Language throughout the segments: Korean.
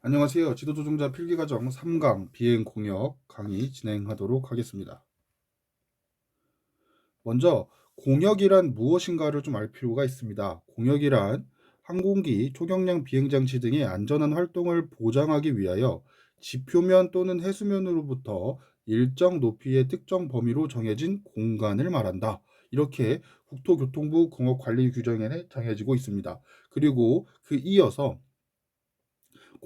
안녕하세요. 지도조종자 필기과정 3강 비행 공역 강의 진행하도록 하겠습니다. 먼저 공역이란 무엇인가를 좀 알 필요가 있습니다. 공역이란 항공기, 초경량 비행장치 등의 안전한 활동을 보장하기 위하여 지표면 또는 해수면으로부터 일정 높이의 특정 범위로 정해진 공간을 말한다. 이렇게 국토교통부 공역관리규정에 정해지고 있습니다. 그리고 이어서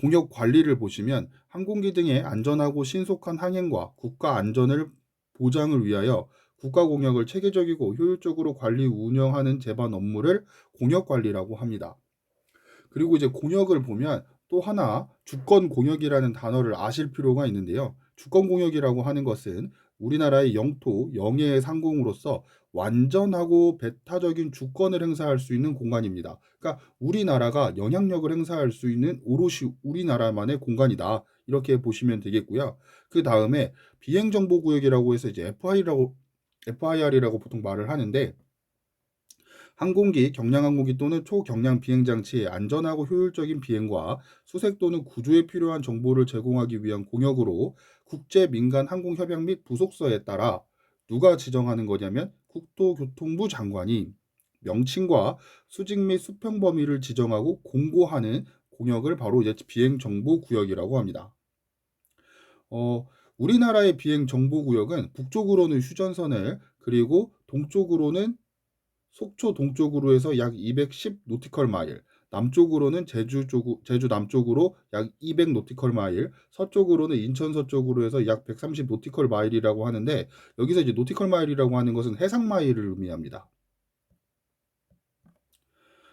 공역 관리를 보시면 항공기 등의 안전하고 신속한 항행과 국가 안전을 보장을 위하여 국가 공역을 체계적이고 효율적으로 관리 운영하는 제반 업무를 공역 관리라고 합니다. 그리고 이제 공역을 보면 또 하나 주권 공역이라는 단어를 아실 필요가 있는데요. 주권 공역이라고 하는 것은 우리나라의 영토, 영해의 상공으로서 완전하고 배타적인 주권을 행사할 수 있는 공간입니다. 그러니까 우리나라가 영향력을 행사할 수 있는 오롯이 우리나라만의 공간이다. 이렇게 보시면 되겠고요. 그 다음에 비행정보구역이라고 해서 이제 FIR이라고 보통 말을 하는데 항공기, 경량항공기 또는 초경량 비행장치의 안전하고 효율적인 비행과 수색 또는 구조에 필요한 정보를 제공하기 위한 공역으로 국제 민간 항공 협약 및 부속서에 따라 누가 지정하는 거냐면 국토교통부 장관이 명칭과 수직 및 수평 범위를 지정하고 공고하는 공역을 바로 이제 비행 정보 구역이라고 합니다. 우리나라의 비행 정보 구역은 북쪽으로는 휴전선을 그리고 동쪽으로는 속초 동쪽으로 해서 약 210 노티컬 마일, 남쪽으로는 제주 남쪽으로 약 200 노티컬 마일, 서쪽으로는 인천 서쪽으로 해서 약 130 노티컬 마일이라고 하는데 여기서 이제 노티컬 마일이라고 하는 것은 해상 마일을 의미합니다.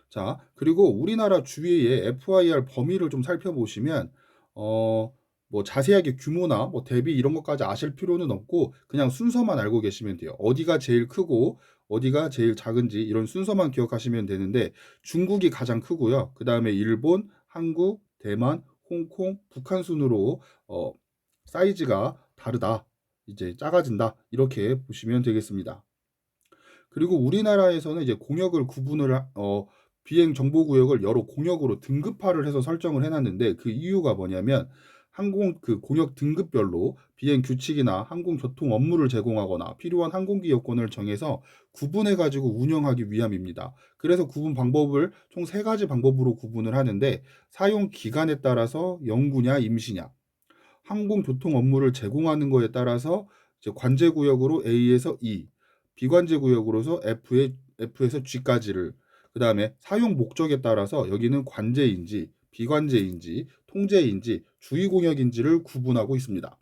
자, 그리고 우리나라 주위의 FIR 범위를 좀 살펴보시면 뭐 자세하게 규모나 뭐 대비 이런 것까지 아실 필요는 없고 그냥 순서만 알고 계시면 돼요. 어디가 제일 크고 어디가 제일 작은지 이런 순서만 기억하시면 되는데 중국이 가장 크고요. 그 다음에 일본, 한국, 대만, 홍콩, 북한 순으로 사이즈가 다르다. 이제 작아진다. 이렇게 보시면 되겠습니다. 그리고 우리나라에서는 이제 공역을 비행 정보 구역을 여러 공역으로 등급화를 해서 설정을 해놨는데 그 이유가 뭐냐면 항공 그 공역 등급별로 비행 규칙이나 항공 교통 업무를 제공하거나 필요한 항공기 여건을 정해서 구분해 가지고 운영하기 위함입니다. 그래서 구분 방법을 총 세 가지 방법으로 구분을 하는데 사용 기간에 따라서 영구냐 임시냐, 항공 교통 업무를 제공하는 거에 따라서 이제 관제 구역으로 A에서 E, 비관제 구역으로서 F에서 G까지를 그다음에 사용 목적에 따라서 여기는 관제인지 비관제인지 통제인지 주의 공역인지를 구분하고 있습니다.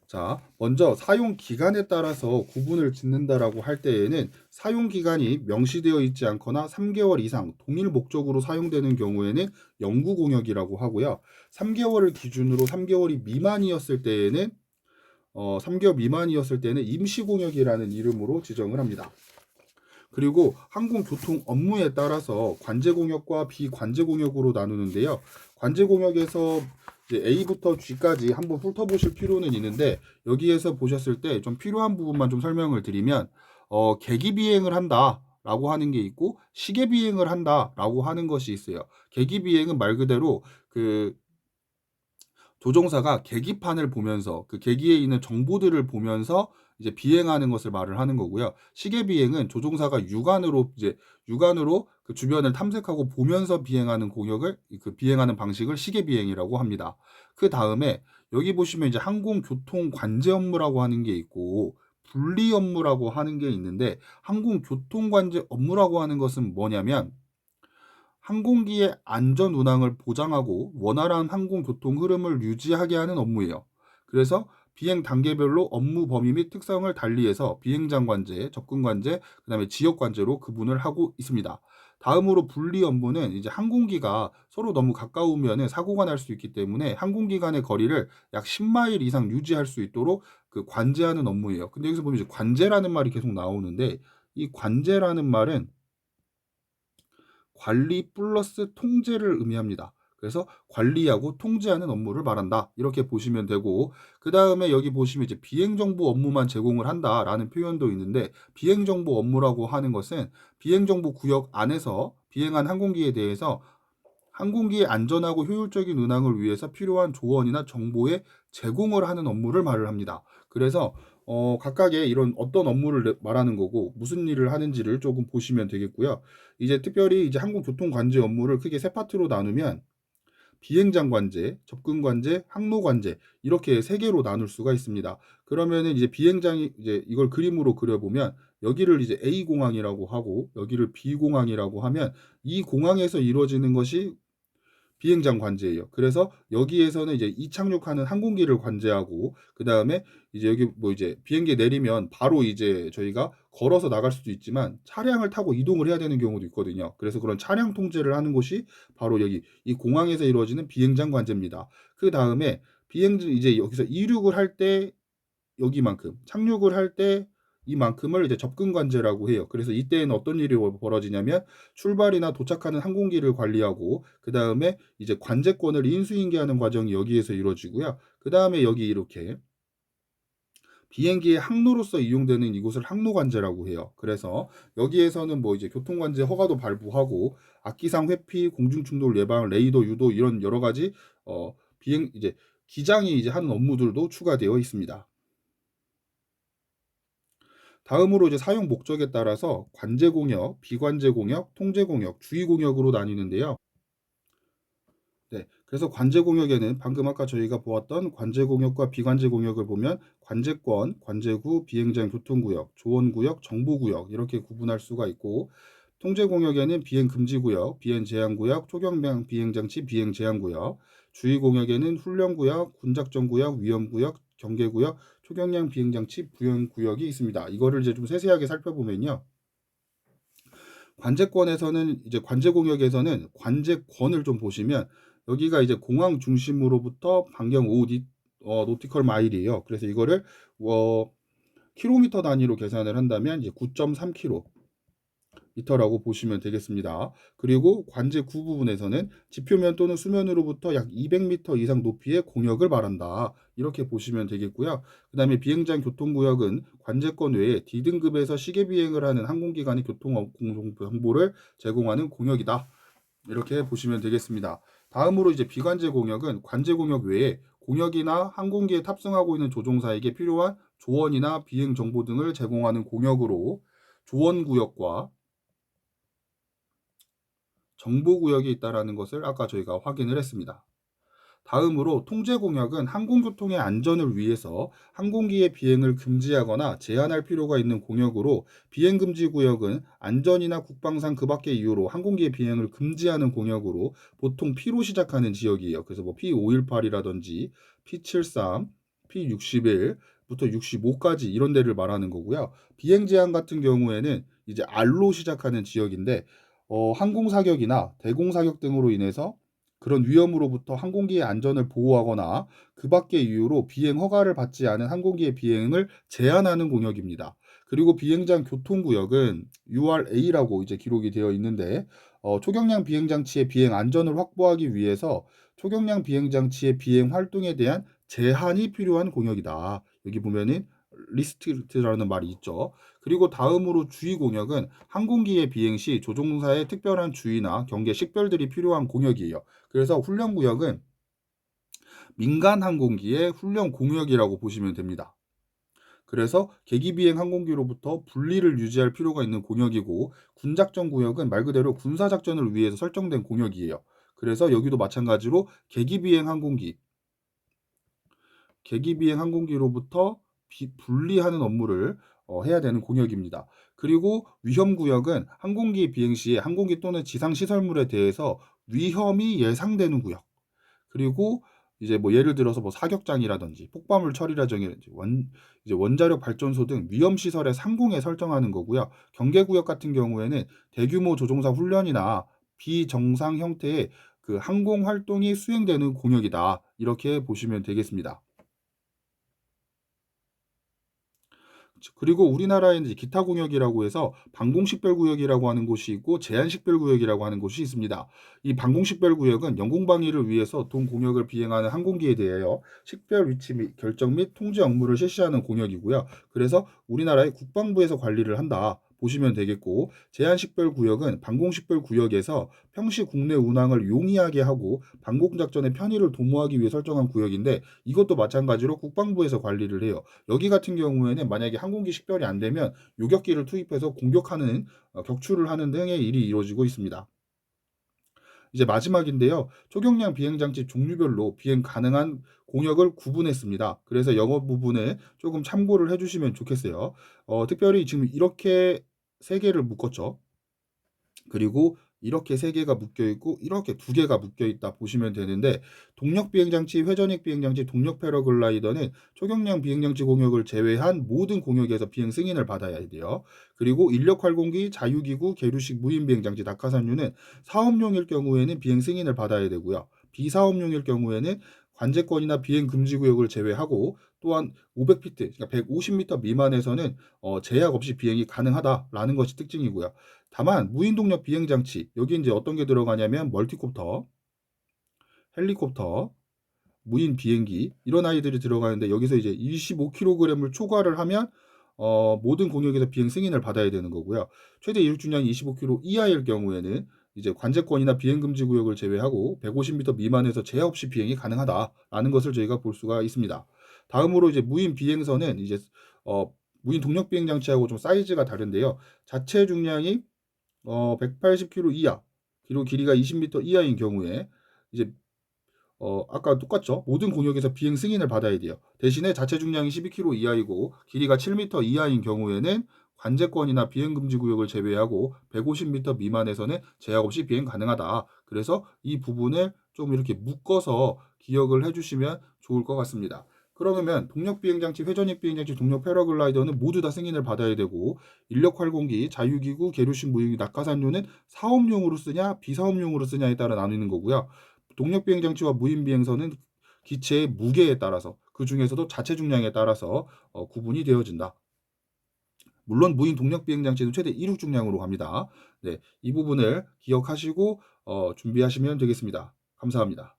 자, 먼저 사용 기간에 따라서 구분을 짓는다라고 할 때에는 사용 기간이 명시되어 있지 않거나 3개월 이상 동일 목적으로 사용되는 경우에는 영구 공역이라고 하고요. 3개월을 기준으로 3개월이 미만이었을 때에는 3개월 미만이었을 때는 임시 공역이라는 이름으로 지정을 합니다. 그리고 항공교통 업무에 따라서 관제 공역과 비관제 공역으로 나누는데요. 관제 공역에서 이제 A부터 G까지 한번 훑어보실 필요는 있는데 여기에서 보셨을 때 좀 필요한 부분만 좀 설명을 드리면 계기 비행을 한다라고 하는 게 있고 시계 비행을 한다라고 하는 것이 있어요. 계기 비행은 말 그대로 그 조종사가 계기판을 보면서 그 계기에 있는 정보들을 보면서 이제 비행하는 것을 말을 하는 거고요. 시계 비행은 조종사가 육안으로 그 주변을 탐색하고 보면서 비행하는 공역을 그 비행하는 방식을 시계 비행이라고 합니다. 그 다음에 여기 보시면 이제 항공교통 관제 업무라고 하는 게 있고 분리 업무라고 하는 게 있는데 항공교통 관제 업무라고 하는 것은 뭐냐면 항공기의 안전 운항을 보장하고 원활한 항공교통 흐름을 유지하게 하는 업무예요. 그래서 비행 단계별로 업무 범위 및 특성을 달리해서 비행장 관제, 접근 관제, 그다음에 지역 관제로 구분을 하고 있습니다. 다음으로 분리 업무는 이제 항공기가 서로 너무 가까우면 사고가 날 수 있기 때문에 항공기 간의 거리를 약 10마일 이상 유지할 수 있도록 그 관제하는 업무예요. 근데 여기서 보면 이제 관제라는 말이 계속 나오는데 이 관제라는 말은 관리 플러스 통제를 의미합니다. 그래서 관리하고 통제하는 업무를 말한다. 이렇게 보시면 되고 그 다음에 여기 보시면 이제 비행정보 업무만 제공을 한다라는 표현도 있는데 비행정보 업무라고 하는 것은 비행정보 구역 안에서 비행한 항공기에 대해서 항공기의 안전하고 효율적인 운항을 위해서 필요한 조언이나 정보의 제공을 하는 업무를 말을 합니다. 그래서 각각의 이런 어떤 업무를 말하는 거고 무슨 일을 하는지를 조금 보시면 되겠고요. 이제 특별히 이제 항공교통 관제 업무를 크게 세 파트로 나누면 비행장 관제, 접근 관제, 항로 관제 이렇게 세 개로 나눌 수가 있습니다. 그러면은 이제 비행장이 이제 이걸 그림으로 그려보면 여기를 이제 A 공항이라고 하고 여기를 B 공항이라고 하면 이 공항에서 이루어지는 것이 비행장 관제예요. 그래서 여기에서는 이제 이착륙하는 항공기를 관제하고 그다음에 이제 여기 뭐 이제 비행기 내리면 바로 이제 저희가 걸어서 나갈 수도 있지만 차량을 타고 이동을 해야 되는 경우도 있거든요. 그래서 그런 차량 통제를 하는 곳이 바로 여기 이 공항에서 이루어지는 비행장 관제입니다. 그다음에 비행 이제 여기서 이륙을 할 때 여기만큼 착륙을 할 때 이만큼을 이제 접근 관제라고 해요. 그래서 이때에는 어떤 일이 벌어지냐면 출발이나 도착하는 항공기를 관리하고 그다음에 이제 관제권을 인수인계하는 과정이 여기에서 이루어지고요. 그다음에 여기 이렇게 비행기의 항로로서 이용되는 이곳을 항로 관제라고 해요. 그래서 여기에서는 뭐 이제 교통 관제 허가도 발부하고 악기상 회피, 공중 충돌 예방, 레이더 유도 이런 여러 가지 비행 이제 기장이 이제 하는 업무들도 추가되어 있습니다. 다음으로 이제 사용 목적에 따라서 관제 공역, 비관제 공역, 통제 공역, 주의 공역으로 나뉘는데요. 네, 그래서 관제 공역에는 방금 아까 저희가 보았던 관제 공역과 비관제 공역을 보면 관제권, 관제구, 비행장 교통구역, 조언구역, 정보구역 이렇게 구분할 수가 있고 통제 공역에는 비행 금지 구역, 비행 제한 구역, 초경량 비행 장치 비행 제한 구역, 주의 공역에는 훈련 구역, 군작전 구역, 위험 구역, 경계 구역, 초경량 비행 장치 부연 구역이 있습니다. 이거를 이제 좀 세세하게 살펴보면요. 관제권에서는 이제 관제 공역에서는 관제권을 좀 보시면 여기가 이제 공항 중심으로부터 반경 5 노티컬 마일이에요. 그래서 이거를 킬로미터 단위로 계산을 한다면 이제 9.3km 미터라고 보시면 되겠습니다. 그리고 관제9 부분에서는 지표면 또는 수면으로부터 약 200m 이상 높이의 공역을 말한다. 이렇게 보시면 되겠고요. 그 다음에 비행장 교통구역은 관제권 외에 D등급에서 시계 비행을 하는 항공기관의 교통 정보를 제공하는 공역이다. 이렇게 보시면 되겠습니다. 다음으로 이제 비관제 공역은 관제 공역 외에 공역이나 항공기에 탑승하고 있는 조종사에게 필요한 조언이나 비행 정보 등을 제공하는 공역으로 조언구역과 정보구역이 있다는 것을 아까 저희가 확인을 했습니다. 다음으로 통제공역은 항공교통의 안전을 위해서 항공기의 비행을 금지하거나 제한할 필요가 있는 공역으로 비행금지구역은 안전이나 국방상 그 밖의 이유로 항공기의 비행을 금지하는 공역으로 보통 P로 시작하는 지역이에요. 그래서 뭐 P518이라든지 P73, P61부터 65까지 이런 데를 말하는 거고요. 비행 제한 같은 경우에는 이제 R로 시작하는 지역인데 항공 사격이나 대공 사격 등으로 인해서 그런 위험으로부터 항공기의 안전을 보호하거나 그 밖의 이유로 비행 허가를 받지 않은 항공기의 비행을 제한하는 공역입니다. 그리고 비행장 교통구역은 URA라고 이제 기록이 되어 있는데 초경량 비행 장치의 비행 안전을 확보하기 위해서 초경량 비행 장치의 비행 활동에 대한 제한이 필요한 공역이다. 여기 보면은 리스트라는 말이 있죠. 그리고 다음으로 주의 공역은 항공기의 비행 시 조종사의 특별한 주의나 경계 식별들이 필요한 공역이에요. 그래서 훈련 구역은 민간 항공기의 훈련 공역이라고 보시면 됩니다. 그래서 계기 비행 항공기로부터 분리를 유지할 필요가 있는 공역이고 군작전 구역은 말 그대로 군사 작전을 위해서 설정된 공역이에요. 그래서 여기도 마찬가지로 계기 비행 항공기로부터 분리하는 업무를 해야 되는 공역입니다. 그리고 위험 구역은 항공기 비행 시에 항공기 또는 지상 시설물에 대해서 위험이 예상되는 구역. 그리고 이제 뭐 예를 들어서 뭐 사격장이라든지 폭발물 처리라든지 이제 원자력 발전소 등 위험 시설의 상공에 설정하는 거고요. 경계 구역 같은 경우에는 대규모 조종사 훈련이나 비정상 형태의 그 항공 활동이 수행되는 공역이다. 이렇게 보시면 되겠습니다. 그리고 우리나라에는 이제 기타 공역이라고 해서 방공식별구역이라고 하는 곳이 있고 제한식별구역이라고 하는 곳이 있습니다. 이 방공식별구역은 영공방위를 위해서 동 공역을 비행하는 항공기에 대하여 식별 위치 및 결정 및 통제 업무를 실시하는 공역이고요. 그래서 우리나라의 국방부에서 관리를 한다. 보시면 되겠고, 제한식별구역은 방공식별구역에서 평시 국내 운항을 용이하게 하고 방공작전의 편의를 도모하기 위해 설정한 구역인데, 이것도 마찬가지로 국방부에서 관리를 해요. 여기 같은 경우에는 만약에 항공기 식별이 안 되면 요격기를 투입해서 공격하는 격추를 하는 등의 일이 이루어지고 있습니다. 이제 마지막인데요. 초경량 비행장치 종류별로 비행 가능한 공역을 구분했습니다. 그래서 영어 부분을 조금 참고를 해주시면 좋겠어요. 특별히 지금 이렇게 세 개를 묶었죠. 그리고 이렇게 세 개가 묶여 있고 이렇게 두 개가 묶여 있다 보시면 되는데, 동력 비행장치, 회전익 비행장치, 동력 패러글라이더는 초경량 비행장치 공역을 제외한 모든 공역에서 비행 승인을 받아야 돼요. 그리고 인력 활공기, 자유기구, 계류식 무인 비행장치, 낙하산류는 사업용일 경우에는 비행 승인을 받아야 되고요. 비사업용일 경우에는 관제권이나 비행 금지 구역을 제외하고, 또한 500피트, 그러니까 150m 미만에서는 제약 없이 비행이 가능하다라는 것이 특징이고요. 다만 무인동력 비행장치, 여기 이제 어떤 게 들어가냐면 멀티콥터, 헬리콥터, 무인 비행기, 이런 아이들이 들어가는데, 여기서 이제 25kg을 초과를 하면 모든 공역에서 비행 승인을 받아야 되는 거고요. 최대 이륙 중량이 25kg 이하일 경우에는 이제 관제권이나 비행 금지 구역을 제외하고 150m 미만에서 제약 없이 비행이 가능하다라는 것을 저희가 볼 수가 있습니다. 다음으로 이제 무인 비행선은 이제 무인 동력 비행 장치하고 좀 사이즈가 다른데요. 자체 중량이 180kg 이하, 그리고 길이가 20m 이하인 경우에 이제 아까 똑같죠? 모든 공역에서 비행 승인을 받아야 돼요. 대신에 자체 중량이 12kg 이하이고 길이가 7m 이하인 경우에는 관제권이나 비행 금지 구역을 제외하고 150m 미만에서는 제약 없이 비행 가능하다. 그래서 이 부분을 좀 이렇게 묶어서 기억을 해주시면 좋을 것 같습니다. 그러면 동력 비행장치, 회전익 비행장치, 동력 패러글라이더는 모두 다 승인을 받아야 되고, 인력 활공기, 자유기구, 계류식 무인기, 낙하산료는 사업용으로 쓰냐 비사업용으로 쓰냐에 따라 나누는 거고요. 동력 비행장치와 무인 비행선은 기체의 무게에 따라서, 그 중에서도 자체 중량에 따라서 구분이 되어진다. 물론 무인 동력 비행장치는 최대 이륙 중량으로 갑니다. 네, 이 부분을 기억하시고 준비하시면 되겠습니다. 감사합니다.